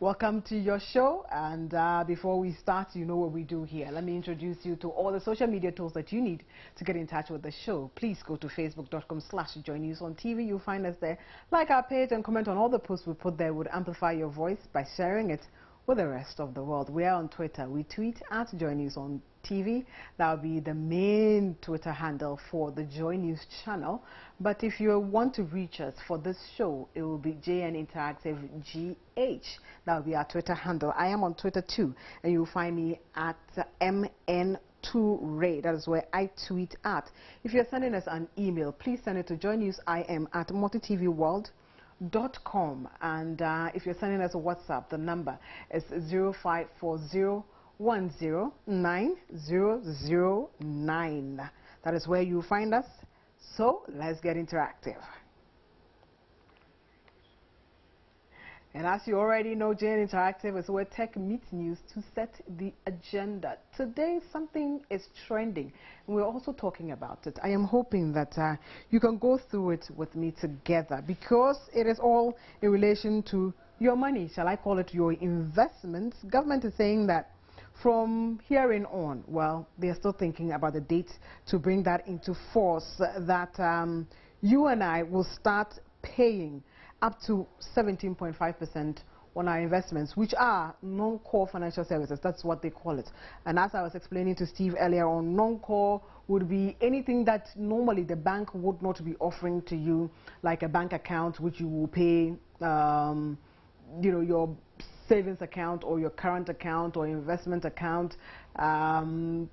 Welcome to your show, and before we start, you know what we do here. Let me introduce you to all the social media tools that you need to get in touch with the show. Please go to facebook.com/joinnews-on-TV. You'll find us there. Like our page and comment on all the posts we put there. Would amplify your voice by sharing it with the rest of the world. We are on Twitter. We tweet at joinnews-on-TV. That will be the main Twitter handle for the Joy News channel. But if you want to reach us for this show, it will be JN Interactive GH. That will be our Twitter handle. I am on Twitter too, and you'll find me at MN2Ray. That is where I tweet at. If you're sending us an email, please send it to joynewsim@multitvworld.com. And if you're sending us a WhatsApp, the number is 0540109009. That is where you find us. So let's get interactive. And as you already know, JN Interactive is where tech meets news to set the agenda. Today, something is trending, and we're also talking about it. I am hoping that you can go through it with me together, because it is all in relation to your money. Shall I call it your investments? Government is saying that from here on, well, they're still thinking about the date to bring that into force, that you and I will start paying up to 17.5% on our investments, which are non-core financial services. That's what they call it. And as I was explaining to Steve earlier on, non-core would be anything that normally the bank would not be offering to you, like a bank account, which you will pay, your savings account or your current account or investment account,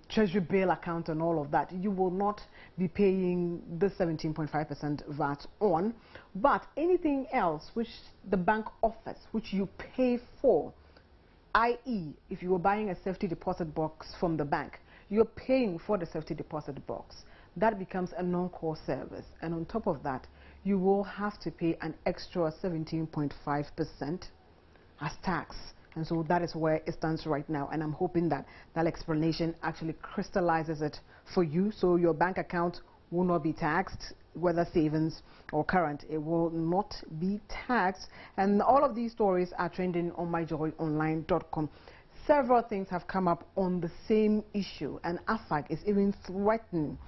treasury bill account and all of that. You will not be paying the 17.5% VAT on. But anything else which the bank offers, which you pay for, i.e. if you were buying a safety deposit box from the bank, you're paying for the safety deposit box. That becomes a non-core service. And on top of that, you will have to pay an extra 17.5% as tax. And so that is where it stands right now, and I'm hoping that that explanation actually crystallizes it for you, so your bank account will not be taxed, whether savings or current. It will not be taxed. And all of these stories are trending on myjoyonline.com. Several things have come up on the same issue, and AFAG is even threatening,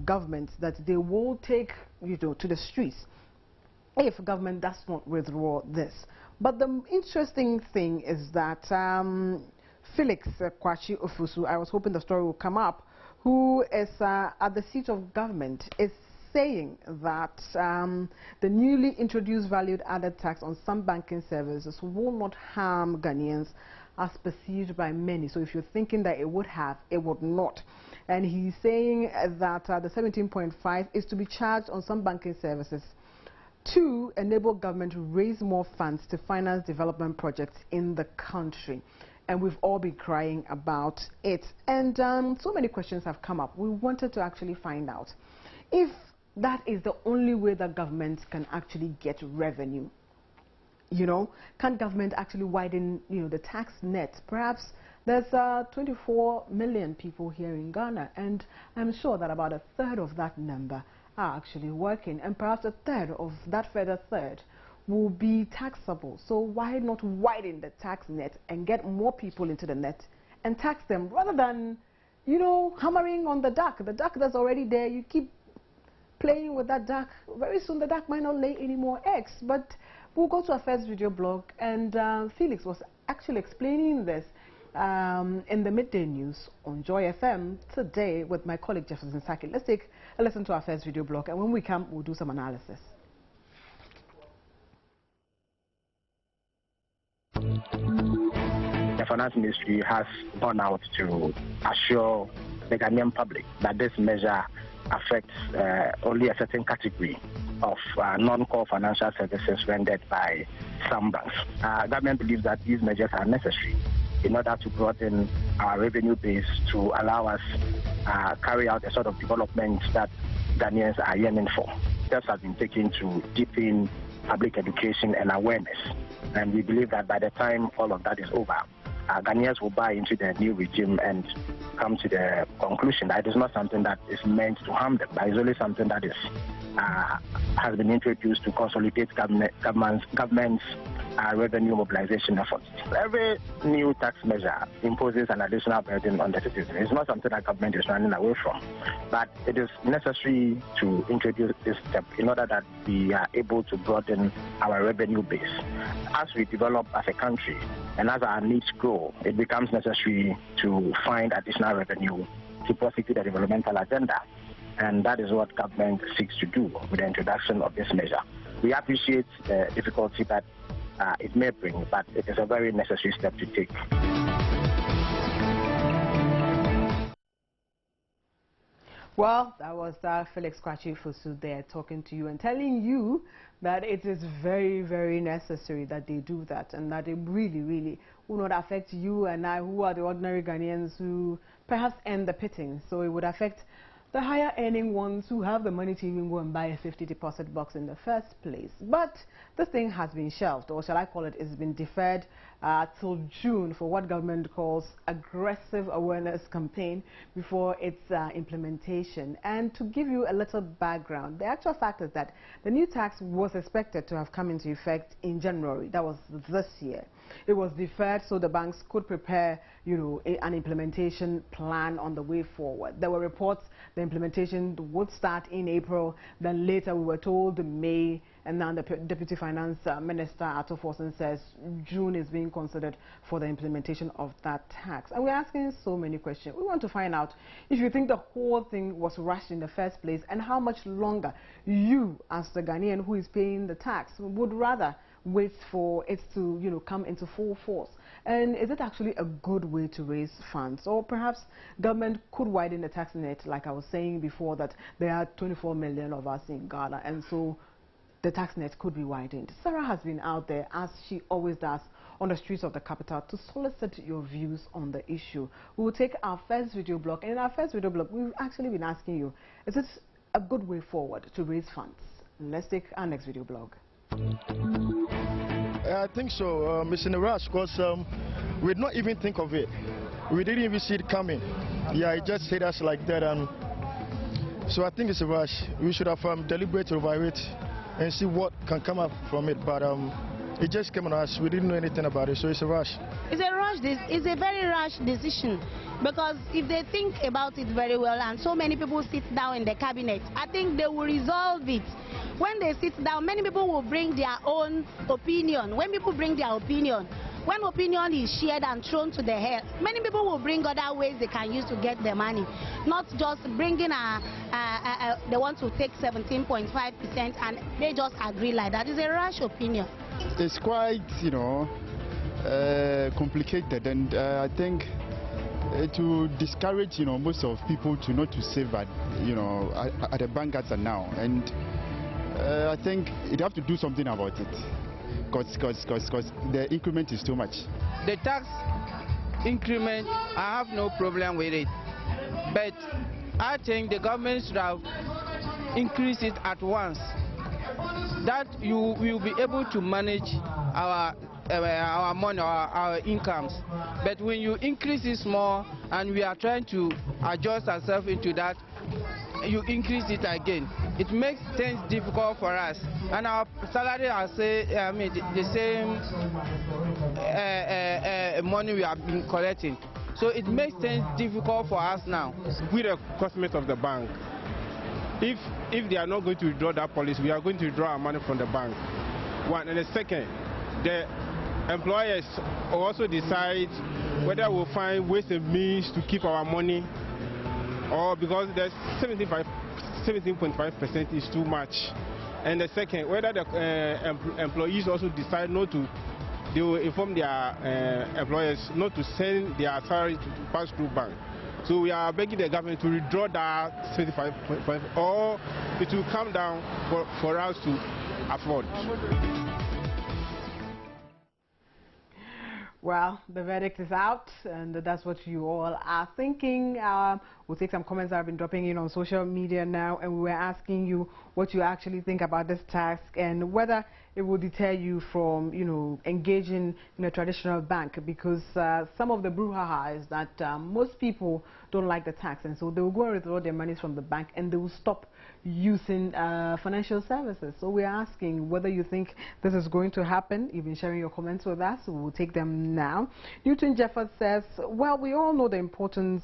governments that they will take, to the streets if government does not withdraw this. But the interesting thing is that Felix Kwashi Ofusu, I was hoping the story will come up, who is at the seat of government, is saying that the newly introduced valued added tax on some banking services will not harm Ghanaians as perceived by many. So if you're thinking that it would have, it would not. And he's saying that the 17.5 is to be charged on some banking services to enable government to raise more funds to finance development projects in the country. And we've all been crying about it. And so many questions have come up. We wanted to actually find out if that is the only way that government can actually get revenue. Can government actually widen, the tax net? Perhaps there's 24 million people here in Ghana, and I'm sure that about a third of that number are actually working, and perhaps a third of that further third will be taxable. So why not widen the tax net and get more people into the net and tax them, rather than, hammering on the duck that's already there? You keep playing with that duck. Very soon the duck might not lay any more eggs. But we'll go to our first video blog, and Felix was actually explaining this in the midday news on Joy FM today with my colleague Jefferson Saki. Let's take a listen to our first video blog, and when we come, we'll do some analysis. The finance ministry has gone out to assure the Ghanaian public that this measure affects only a certain category of non-core financial services rendered by some banks. Government believes that these measures are necessary in order to broaden our revenue base to allow us carry out the sort of development that Ghanaians are yearning for. Steps have been taken to deepen public education and awareness, and we believe that by the time all of that is over, Ghanaians will buy into the new regime and come to the conclusion that it is not something that is meant to harm them, but it's only something that is has been introduced to consolidate government's revenue mobilization efforts. Every new tax measure imposes an additional burden on the citizen. It's not something that government is running away from, but it is necessary to introduce this step in order that we are able to broaden our revenue base. As we develop as a country and as our needs grow, it becomes necessary to find additional revenue to prosecute the developmental agenda. And that is what government seeks to do with the introduction of this measure. We appreciate the difficulty that it may bring, but it is a very necessary step to take. Well, that was Felix Kwachi Fosu there talking to you and telling you that it is very, very necessary that they do that, and that it really, really will not affect you and I, who are the ordinary Ghanaians who perhaps earn the pittings. So it would affect the higher earning ones who have the money to even go and buy a 50 deposit box in the first place. But this thing has been shelved, or shall I call it, it's been deferred till June for what government calls aggressive awareness campaign before its implementation. And to give you a little background, the actual fact is that the new tax was expected to have come into effect in January. That was this year. It was deferred so the banks could prepare, an implementation plan on the way forward. There were reports the implementation would start in April, then later we were told May, and now the Deputy Finance Minister Ato Forson says June is being considered for the implementation of that tax. And we're asking so many questions. We want to find out if you think the whole thing was rushed in the first place, and how much longer you, as the Ghanaian who is paying the tax, would rather wait for it to, come into full force. And is it actually a good way to raise funds? Or perhaps government could widen the tax net, like I was saying before, that there are 24 million of us in Ghana, and so the tax net could be widened. Sarah has been out there, as she always does, on the streets of the capital to solicit your views on the issue. We will take our first video blog, and in our first video blog, we've actually been asking you, is it a good way forward to raise funds? Let's take our next video blog. I think so, Mr. Narash, because we did not even think of it. We didn't even see it coming. Yeah, it just hit us like that, and so I think it's a rush. We should have deliberated over it and see what can come up from it, but it just came on us. We didn't know anything about it, so it's a rush. It's a rush. It's a very rash decision, because if they think about it very well, and so many people sit down in the cabinet, I think they will resolve it. When they sit down, many people will bring their own opinion. When people bring their opinion, when opinion is shared and thrown to the head, many people will bring other ways they can use to get the money, not just bringing they want to take 17.5% and they just agree like that. It's a rash opinion. It's quite, complicated, and I think to discourage, most of people to not to save at, at the bank as of now, and I think you'd have to do something about it, because the increment is too much. The tax increment, I have no problem with it, but I think the government should have increased it at once. That you will be able to manage our money, our incomes. But when you increase it small and we are trying to adjust ourselves into that, you increase it again. It makes things difficult for us. And our salary, the same money we have been collecting. So it makes things difficult for us now. We're the customers of the bank. If they are not going to withdraw that policy, we are going to withdraw our money from the bank. One, and the second, the employers also decide whether we'll find ways and means to keep our money, or because the 17.5% is too much. And the second, whether the employees also decide not to, they will inform their employers not to send their salary to pass through bank. So we are begging the government to withdraw that 75.5, or it will come down for us to afford. Well, the verdict is out, and that's what you all are thinking. We'll take some comments that have been dropping in on social media now, and we were asking you what you actually think about this task and whether it will deter you from, engaging in a traditional bank, because some of the brouhaha is that most people don't like the tax, and so they will go and withdraw their monies from the bank and they will stop using financial services. So we're asking whether you think this is going to happen. You've been sharing your comments with us. We'll take them now. Newton Jeffers says, well, we all know the importance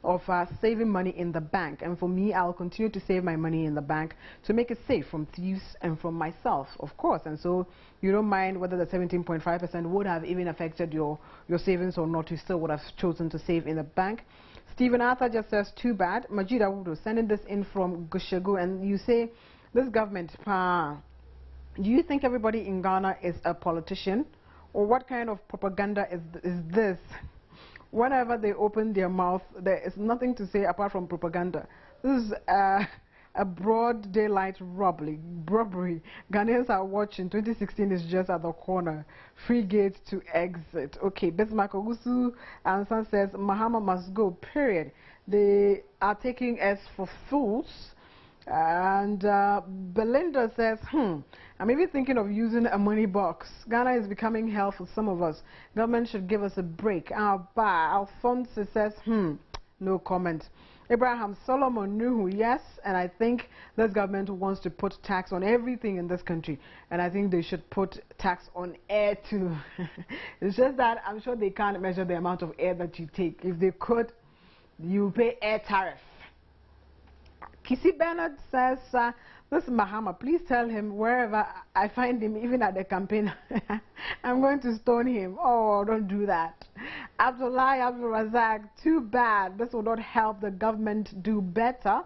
of saving money in the bank, and for me, I'll continue to save my money in the bank to make it safe from thieves and from myself, of course. And so you don't mind whether the 17.5% would have even affected your savings or not. You still would have chosen to save in the bank. Stephen Arthur just says, too bad. Majida Wudo sending this in from Gushegu, and you say, this government, do you think everybody in Ghana is a politician, or what kind of propaganda is this? Whenever they open their mouth, there is nothing to say apart from propaganda. This is a broad daylight robbery. Ghanaians are watching. 2016 is just at the corner. Free gate to exit. Okay, Bismarck Ogusu Ansan says, Mahama must go, period. They are taking us for fools. And Belinda says, I'm even thinking of using a money box. Ghana is becoming hell for some of us. Government should give us a break. Alphonse says, no comment. Abraham Solomon Nuhu, yes, and I think this government wants to put tax on everything in this country, and I think they should put tax on air too. It's just that I'm sure they can't measure the amount of air that you take. If they could, you pay air tariff. Kissy Bernard says, this Mahama, please tell him wherever I find him, even at the campaign, I'm going to stone him. Oh, don't do that. Abdullah Abdul Razak, too bad. This will not help the government do better.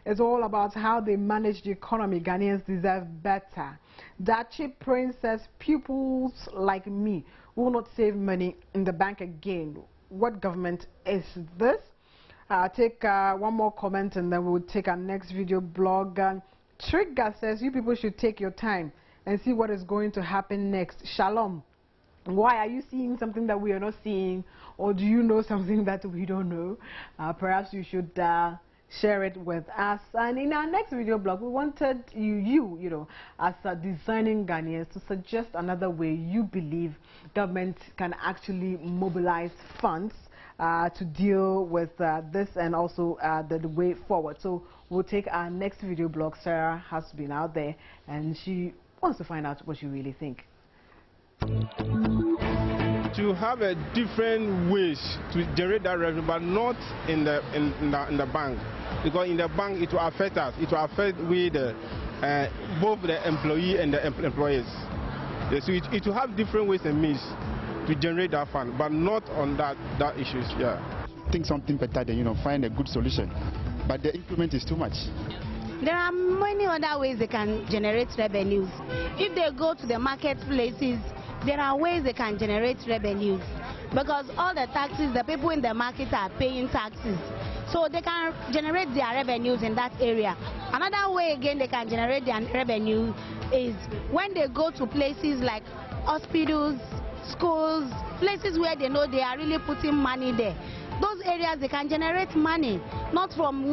It's all about how they manage the economy. Ghanaians deserve better. Dachi Prince says, pupils like me will not save money in the bank again. What government is this? Take one more comment and then we'll take our next video blog. Trigger says, you people should take your time and see what is going to happen next. Shalom. Why are you seeing something that we are not seeing, or do you know something that we don't know? Perhaps you should share it with us. And in our next video blog, we wanted you know, as discerning Ghanaians, to suggest another way you believe government can actually mobilize funds to deal with this and also the way forward. So we'll take our next video blog. Sarah has been out there and she wants to find out what you really think. To have a different ways to generate that revenue, but not in the bank, because in the bank it will affect us. It will affect both the employee and the employers. So it will have different ways and means to generate that fund, but not on that issues. Yeah. Think something better than find a good solution, but the increment is too much. There are many other ways they can generate revenues. If they go to the marketplaces, there are ways they can generate revenues, because all the taxes, the people in the market are paying taxes, so they can generate their revenues in that area. Another way again they can generate their revenue is when they go to places like hospitals, schools, places where they know they are really putting money there. Those areas they can generate money, not from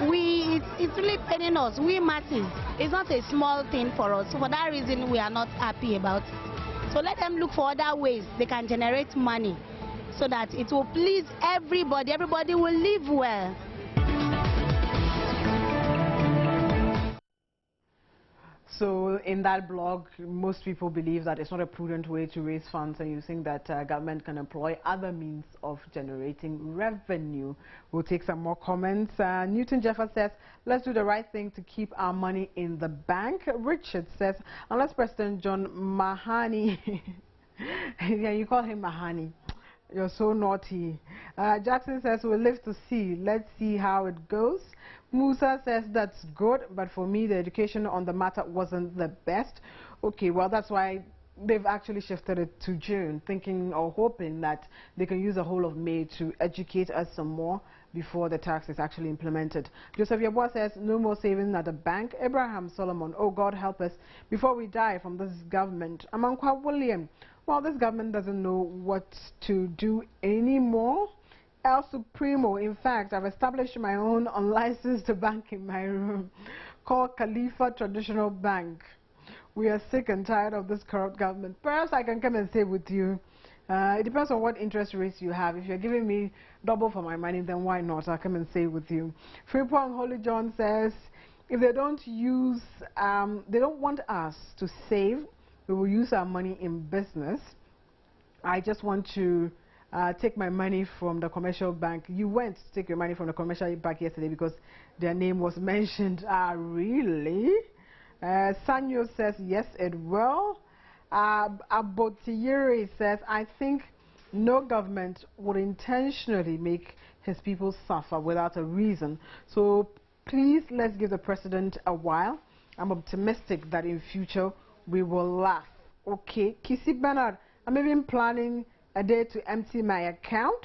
it's really paying us, we masses. It's not a small thing for us. So for that reason we are not happy about it. So let them look for other ways they can generate money so that it will please everybody. Everybody will live well. So in that blog, most people believe that it's not a prudent way to raise funds, and you think that government can employ other means of generating revenue. We'll take some more comments. Newton Jeffers says, let's do the right thing to keep our money in the bank. Richard says, unless President John Mahani, yeah, you call him Mahani. You're so naughty. Jackson says, we'll live to see. Let's see how it goes. Musa says, that's good, but for me, the education on the matter wasn't the best. Okay, well, that's why they've actually shifted it to June, thinking or hoping that they can use the whole of May to educate us some more before the tax is actually implemented. Joseph Yabwa says, no more savings at the bank. Abraham Solomon, oh God help us before we die from this government. Amankwa William, well, this government doesn't know what to do anymore. El Supremo, in fact, I've established my own unlicensed bank in my room called Khalifa Traditional Bank. We are sick and tired of this corrupt government. Perhaps I can come and stay with you It depends on what interest rates you have. If you're giving me double for my money, then why not? I'll come and save with you. Freeport Holy John says, if they don't use, they don't want us to save, we will use our money in business. I just want to take my money from the commercial bank. You went to take your money from the commercial bank yesterday because their name was mentioned. Really? Sanyo says, yes, it will. Abotiyeri says, I think no government would intentionally make his people suffer without a reason. So please, let's give the president a while. I'm optimistic that in future we will laugh. Okay, Kissy Bernard, I'm even planning a day to empty my account.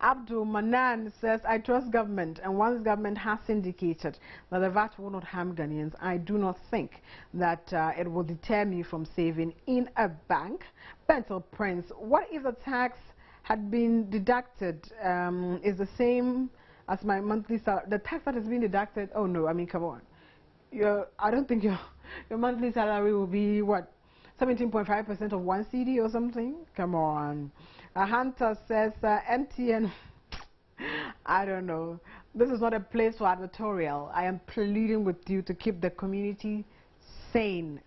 Abdul Manan says, I trust government, and once government has indicated that the VAT will not harm Ghanaians, I do not think that it will deter me from saving in a bank. Bentel Prince, what if the tax had been deducted is the same as my monthly salary? The tax that has been deducted, oh no, I mean, come on. I don't think your monthly salary will be, what, 17.5% of 1 CD or something? Come on. Hunter says, MTN, I don't know. This is not a place for advertorial. I am pleading with you to keep the community sane.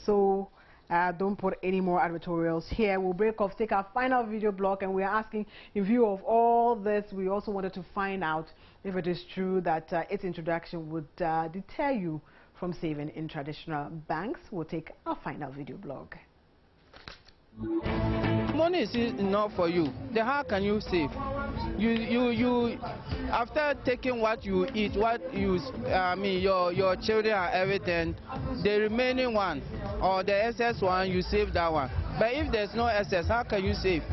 So don't put any more advertorials here. We'll break off, take our final video block, and we're asking, in view of all this, we also wanted to find out if it is true that its introduction would deter you from saving in traditional banks. We'll take our final video blog. Money is enough for you. Then how can you save? You after taking what you eat, what you your children and everything, the remaining one or the excess one, you save that one. But if there's no excess, how can you save?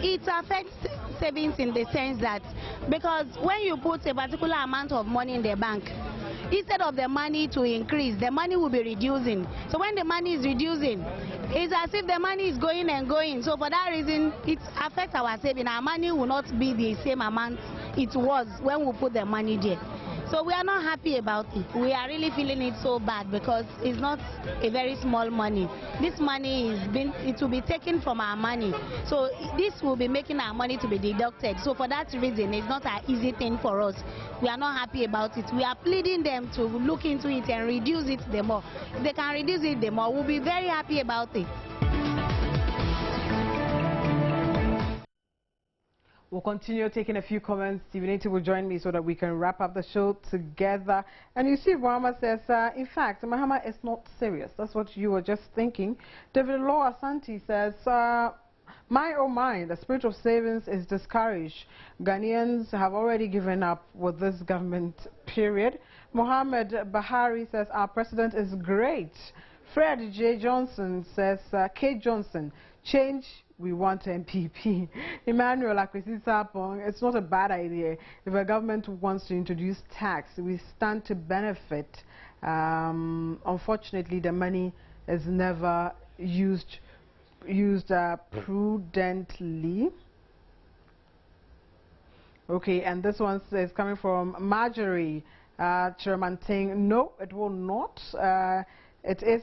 It affects savings in the sense that because when you put a particular amount of money in the bank, instead of the money to increase, the money will be reducing. So when the money is reducing, it's as if the money is going and going. So for that reason, it affects our saving. Our money will not be the same amount it was when we put the money there. So we are not happy about it. We are really feeling it so bad because it's not a very small money. This money it will be taken from our money. So this will be making our money to be deducted. So for that reason, it's not an easy thing for us. We are not happy about it. We are pleading them to look into it and reduce it the more. If they can reduce it the more, we'll be very happy about it. We'll continue taking a few comments. Stevenity will join me so that we can wrap up the show together. And you see, Mahama says, in fact, Mahama is not serious. That's what you were just thinking. David Law Asante says, my oh my, the spirit of savings is discouraged. Ghanaians have already given up with this government, period. Mohammed Bahari says, our president is great. Fred J. Johnson says, Kate Johnson, change we want MPP. Emmanuel Akwesisapong, it's not a bad idea. If a government wants to introduce tax, we stand to benefit. Unfortunately, the money is never used prudently. Okay, and this one is coming from Marjorie Chirmanting. No, it will not. It is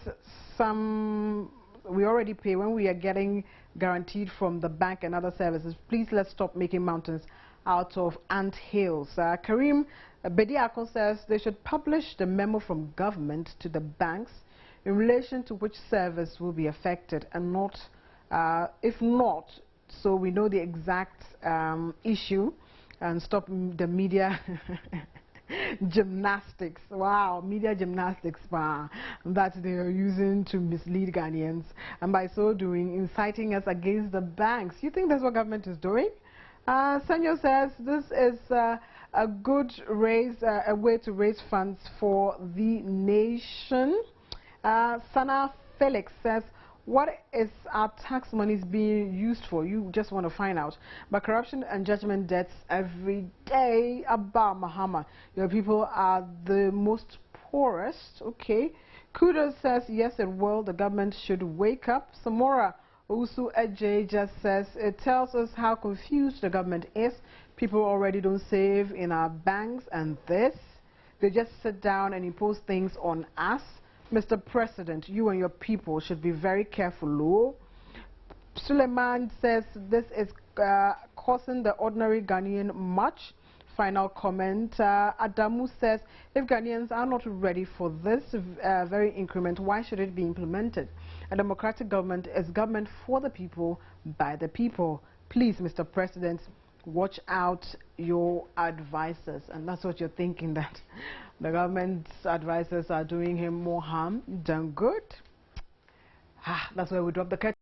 some we already pay when we are getting guaranteed from the bank and other services. Please let's stop making mountains out of ant hills. Karim Bediako says they should publish the memo from government to the banks in relation to which service will be affected and not, if not, so we know the exact issue and stop the media gymnastics. Wow, media gymnastics that they are using to mislead Ghanaians, and by so doing inciting us against the banks. You think that's what government is doing? Sanyo says this is a good a way to raise funds for the nation. Sana Felix says, what is our tax monies being used for? You just want to find out. But corruption and judgment debts every day. Abba Mahama, your people are the most poorest. Okay. Kudos says, yes, it will. The government should wake up. Samora Usu Ej just says, it tells us how confused the government is. People already don't save in our banks, and this, they just sit down and impose things on us. Mr. President, you and your people should be very careful. Suleiman says this is causing the ordinary Ghanaian much. Final comment. Adamu says if Ghanaians are not ready for this very increment, why should it be implemented? A democratic government is government for the people, by the people. Please, Mr. President, watch out your advisors. And that's what you're thinking, that the government's advisors are doing him more harm than good. That's where we drop the curtain.